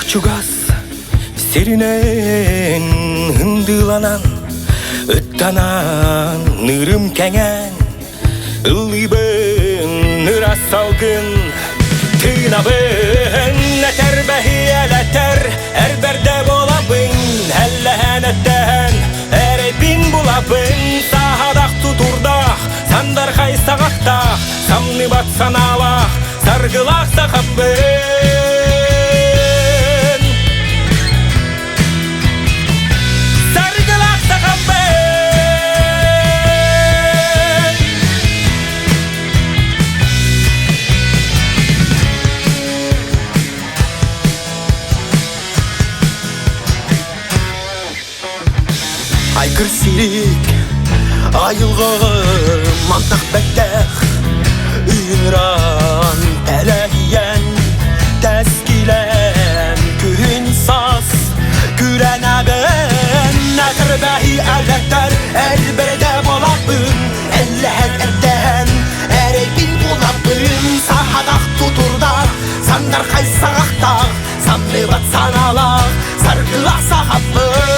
чугас серинен ындыланан ыттанан нырым кеңен ыллыбын ныра салгын тыынабын этер бәхияләтер әрбәрдә болабын әлләһән әттәһән әрәйбин булабын сахадақ тутурдақ сандар қайсағақтақ самны батсаналақ саргылақ сақаппын саргылақ сақаппын айгыр сирек айылғым мантақ бәттәқ үйінран әләйен тәскилен күн сас күрән әбін әгір бәхи әләттәр әлбірді болапын әлләһән әрдәһән әрәйбин болапын сахадақ тутурдақ сандар қайсағақтақ самны батсаналақ саргылақ сақаппын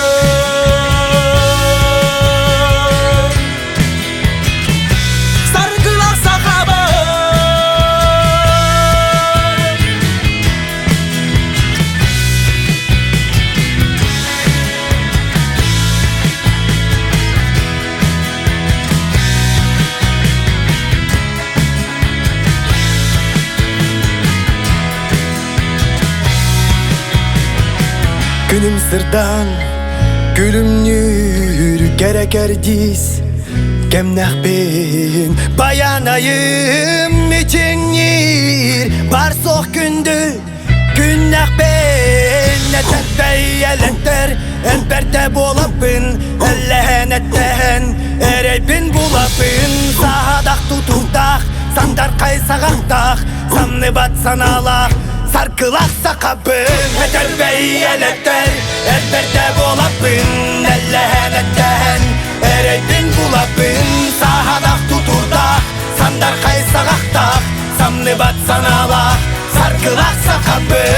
Günüm sırdan, gülümnür gerek erdiz Gemnah ben bayanayım içinir Bar soğuk gündü, günnah ben Neter beyyelekler, elberde bolapın Ellehen ettehen, ereybin bulapın Sahadak tutuldak, sandar kaysağaktak Samны batsanalak sarkılaq saqabın Eter beyyelekler elberde bolapın Ellehen ettehen ereybin bulapın Sahadak tuturdaq sandar kaysağaqtaq Samны batsanalaq sarkılaq saqabın